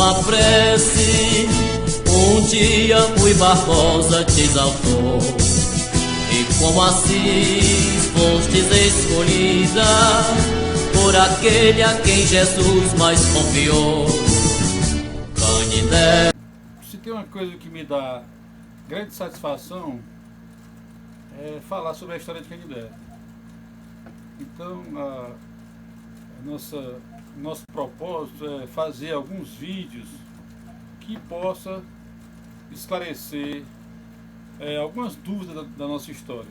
uma prece, um dia Rui Barbosa te exaltou, e como assim fostes escolhida por aquele a quem Jesus mais confiou. Canindé. Se tem uma coisa que me dá grande satisfação é falar sobre a história de Canindé. Então, nosso propósito é fazer alguns vídeos que possa esclarecer algumas dúvidas da nossa história.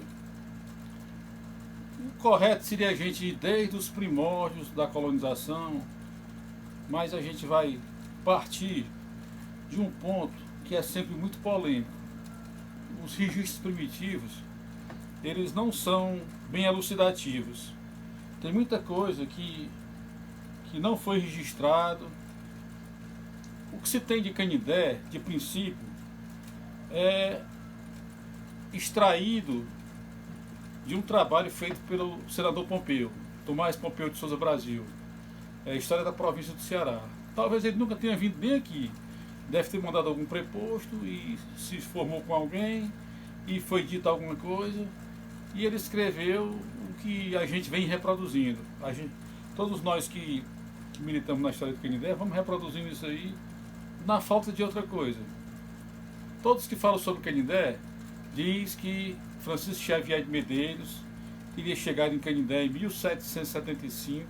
O correto seria a gente ir desde os primórdios da colonização, mas a gente vai partir de um ponto que é sempre muito polêmico. Os registros primitivos, eles não são bem elucidativos. Tem muita coisa que não foi registrado. O que se tem de Canindé, de princípio, é extraído de um trabalho feito pelo senador Pompeu, Tomás Pompeu de Souza Brasil. É a história da província do Ceará. Talvez ele nunca tenha vindo nem aqui. Deve ter mandado algum preposto e se formou com alguém e foi dito alguma coisa e ele escreveu o que a gente vem reproduzindo. Todos nós que militamos na história do Canindé vamos reproduzindo isso aí na falta de outra coisa. Todos que falam sobre Canindé diz que Francisco Xavier de Medeiros teria chegado em Canindé em 1775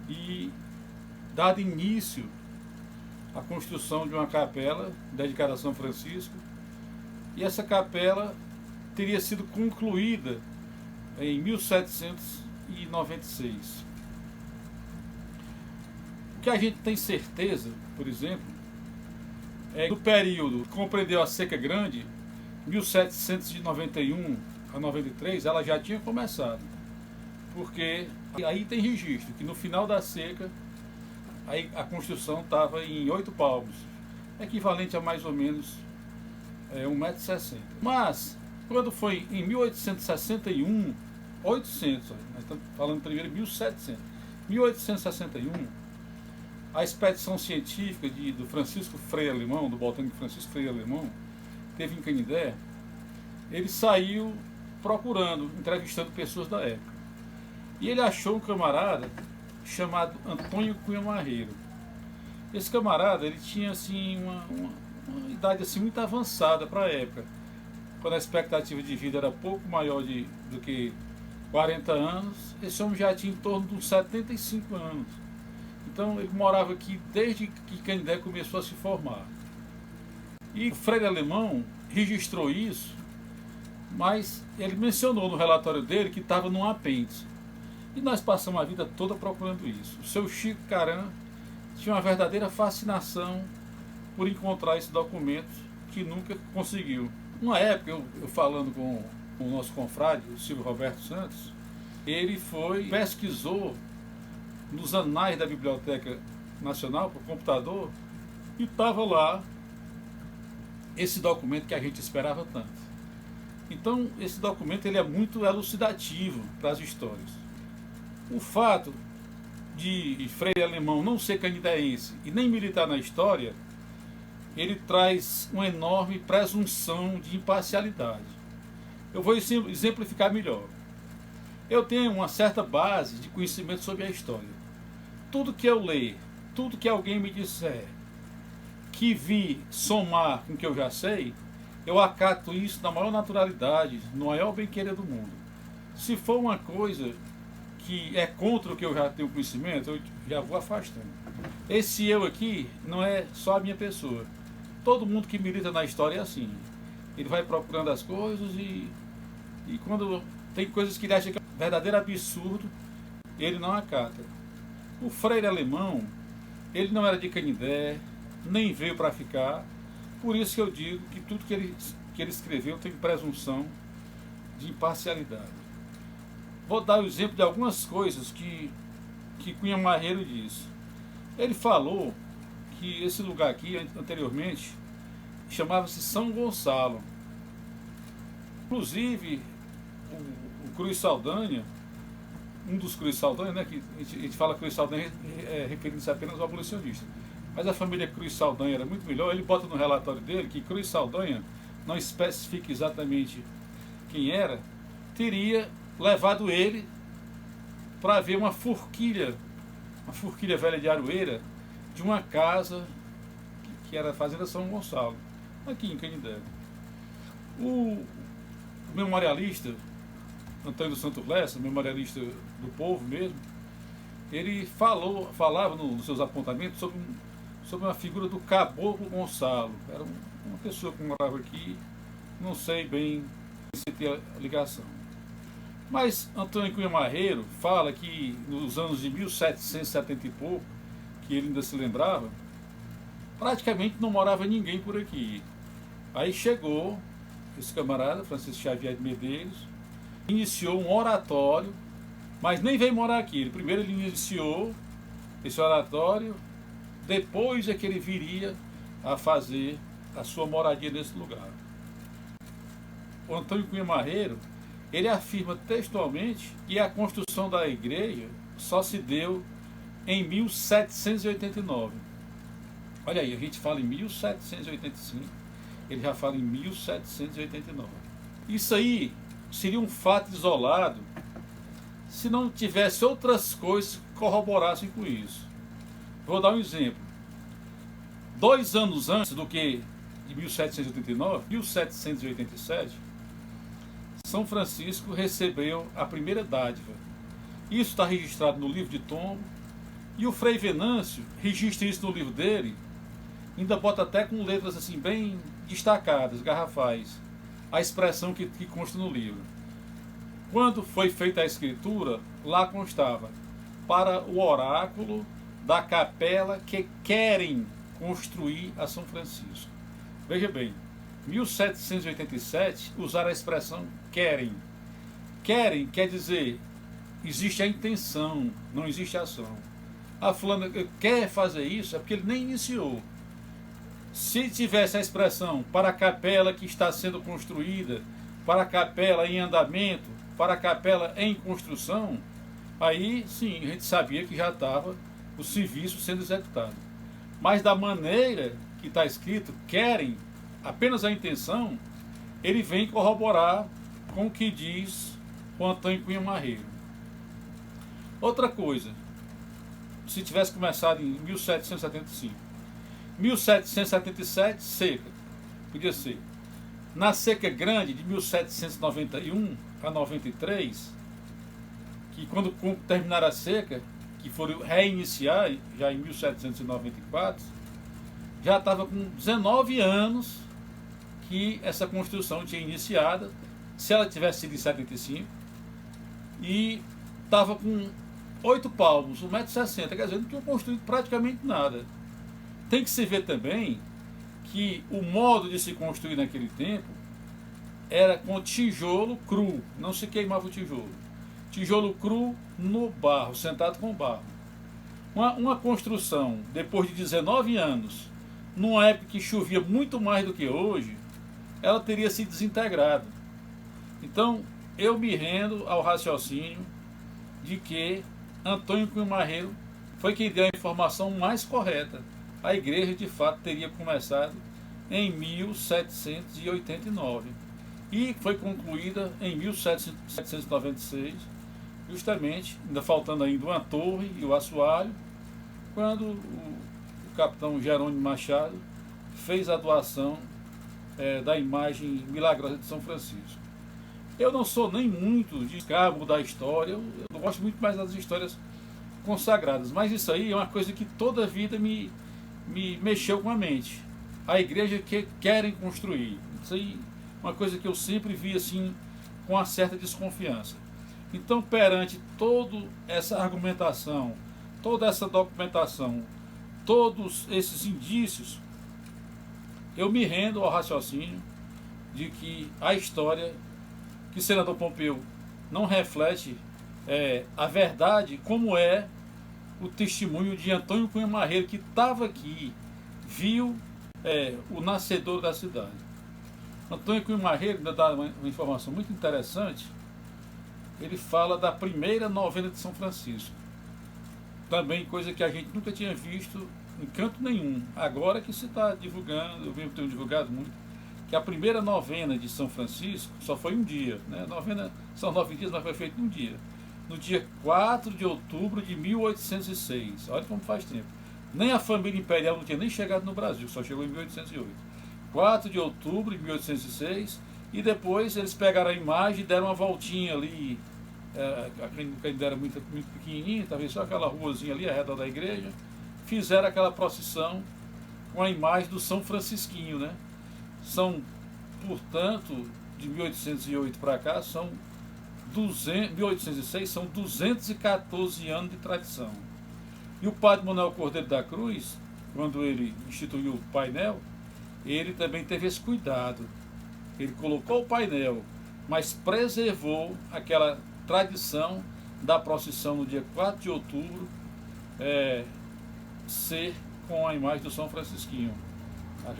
e dado início à construção de uma capela dedicada a São Francisco, e essa capela teria sido concluída em 1796. O que a gente tem certeza, por exemplo, é que no período que compreendeu a Seca Grande, 1791 a 93, ela já tinha começado, porque aí tem registro que no final da seca aí a construção estava em 8 palmos, equivalente a mais ou menos 1,60 m. Mas, quando foi em 1861, nós estamos falando primeiro em 1700, 1861, a expedição científica do Francisco Freire Alemão, do botânico Francisco Freire Alemão, teve em Canindé. Ele saiu procurando, entrevistando pessoas da época. E ele achou um camarada chamado Antônio Cunha Marreiro. Esse camarada, ele tinha assim uma idade assim muito avançada para a época, quando a expectativa de vida era pouco maior do que 40 anos. Esse homem já tinha em torno de uns 75 anos. Então ele morava aqui desde que Canindé começou a se formar. E Freire Alemão registrou isso, mas ele mencionou no relatório dele que estava num apêndice. E nós passamos a vida toda procurando isso. O seu Chico Caran tinha uma verdadeira fascinação por encontrar esse documento que nunca conseguiu. Uma época, eu falando com o nosso confrade, o Silvio Roberto Santos, ele pesquisou nos anais da Biblioteca Nacional por computador e estava lá esse documento que a gente esperava tanto. Então, esse documento ele é muito elucidativo para as histórias. O fato de Freire Alemão não ser canindéense e nem militar na história, ele traz uma enorme presunção de imparcialidade. Eu vou exemplificar melhor. Eu tenho uma certa base de conhecimento sobre a história. Tudo que eu ler, tudo que alguém me disser, que vi somar com o que eu já sei, eu acato isso na maior naturalidade, no maior bem-querer do mundo. Se for uma coisa que é contra o que eu já tenho conhecimento, eu já vou afastando. Esse eu aqui não é só a minha pessoa. Todo mundo que milita na história é assim. Ele vai procurando as coisas e quando tem coisas que ele acha que é um verdadeiro absurdo, ele não acata. O Freire Alemão, ele não era de Canindé, nem veio para ficar. Por isso que eu digo que tudo que ele escreveu tem presunção de imparcialidade. Vou dar o exemplo de algumas coisas que Cunha Marreiro disse. Ele falou que esse lugar aqui, anteriormente, chamava-se São Gonçalo. Inclusive, o Cruz Saldanha, um dos Cruz Saldanha, né, que a gente fala Cruz Saldanha referindo-se apenas ao abolicionista. mas a família Cruz Saldanha era muito melhor. Ele bota no relatório dele que Cruz Saldanha, não especifica exatamente quem era, teria levado ele para ver uma forquilha velha de Aroeira, de uma casa que era a Fazenda São Gonçalo, aqui em Canindé. O memorialista Antônio dos Santos Lessa, memorialista do povo mesmo, ele falava nos seus apontamentos sobre uma figura do Caboclo Gonçalo. Era uma pessoa que morava aqui, não sei bem se tem a ligação. Mas Antônio Cunha Marreiro fala que nos anos de 1770 e pouco, que ele ainda se lembrava, praticamente não morava ninguém por aqui. Aí chegou esse camarada, Francisco Xavier de Medeiros, iniciou um oratório, mas nem veio morar aqui. Primeiro ele iniciou esse oratório, depois é que ele viria a fazer a sua moradia nesse lugar. O Antônio Cunha Marreiro, ele afirma textualmente que a construção da igreja só se deu em 1789. Olha aí, a gente fala em 1785, ele já fala em 1789. Isso aí seria um fato isolado se não tivesse outras coisas que corroborassem com isso. Vou dar um exemplo. 2 anos antes do que de 1789, 1787, São Francisco recebeu a primeira dádiva. Isso está registrado no livro de Tombo, e o Frei Venâncio registra isso no livro dele, ainda bota até com letras assim bem destacadas, garrafais, a expressão que consta no livro. Quando foi feita a escritura, lá constava: para o oráculo da capela que querem construir a São Francisco. Veja bem, 1787 usaram a expressão querem. Querem quer dizer, existe a intenção, não existe a ação. A fulana quer fazer isso é porque ele nem iniciou. Se tivesse a expressão para a capela que está sendo construída, para a capela em andamento, para a capela em construção, aí sim a gente sabia que já estava o serviço sendo executado. Mas da maneira que está escrito, querem, apenas a intenção, ele vem corroborar com o que diz o Antônio Cunha Marreiro. Outra coisa, se tivesse começado em 1775, 1777, seca, podia ser. Na seca grande de 1791 a 93, que quando terminar a seca, que foram reiniciar já em 1794, já estava com 19 anos que essa construção tinha iniciado, se ela tivesse sido em 75, e estava com 8 palmos, 1,60 m, quer dizer, não tinha construído praticamente nada. Tem que se ver também que o modo de se construir naquele tempo era com tijolo cru, não se queimava o tijolo. Tijolo cru no barro, sentado com barro. Uma construção, depois de 19 anos, numa época que chovia muito mais do que hoje, ela teria se desintegrado. Então, eu me rendo ao raciocínio de que Antônio Cunha Marreiro foi quem deu a informação mais correta. A igreja, de fato, teria começado em 1789 e foi concluída em 1796, justamente, ainda faltando ainda uma torre e o assoalho, quando o capitão Jerônimo Machado fez a doação da imagem milagrosa de São Francisco. Eu não sou nem muito de cabo da história, eu gosto muito mais das histórias consagradas, mas isso aí é uma coisa que toda a vida me mexeu com a mente. A igreja que querem construir, isso aí é uma coisa que eu sempre vi assim com uma certa desconfiança. Então, perante toda essa argumentação, toda essa documentação, todos esses indícios, eu me rendo ao raciocínio de que a história, que senador Pompeu não reflete a verdade, como é o testemunho de Antônio Cunha Marreiro, que estava aqui, viu o nascedor da cidade. Antônio Cunha Marreiro ainda dá uma informação muito interessante. Ele fala da primeira novena de São Francisco. Também coisa que a gente nunca tinha visto em canto nenhum. Agora que se está divulgando, eu mesmo tenho divulgado muito, que a primeira novena de São Francisco só foi um dia, né? Novena são 9 dias, mas foi feito um dia. No dia 4 de outubro de 1806. Olha como faz tempo. Nem a família imperial não tinha nem chegado no Brasil, só chegou em 1808. 4 de outubro de 1806, e depois eles pegaram a imagem e deram uma voltinha ali, ainda era muito pequenininha, talvez só aquela ruazinha ali, ao redor da igreja, fizeram aquela procissão com a imagem do São Francisquinho, né? São, portanto, de 1808 para cá, 1806, são 214 anos de tradição. E o padre Manuel Cordeiro da Cruz, quando ele instituiu o painel, ele também teve esse cuidado. Ele colocou o painel, mas preservou aquela tradição da procissão no dia 4 de outubro, ser com a imagem do São Francisquinho,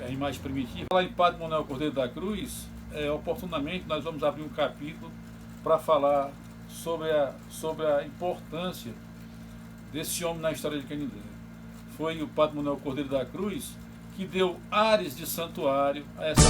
a imagem primitiva. Lá em Padre Manuel Cordeiro da Cruz, oportunamente nós vamos abrir um capítulo para falar sobre a importância desse homem na história de Canindé. Foi o Padre Manuel Cordeiro da Cruz que deu ares de santuário a essa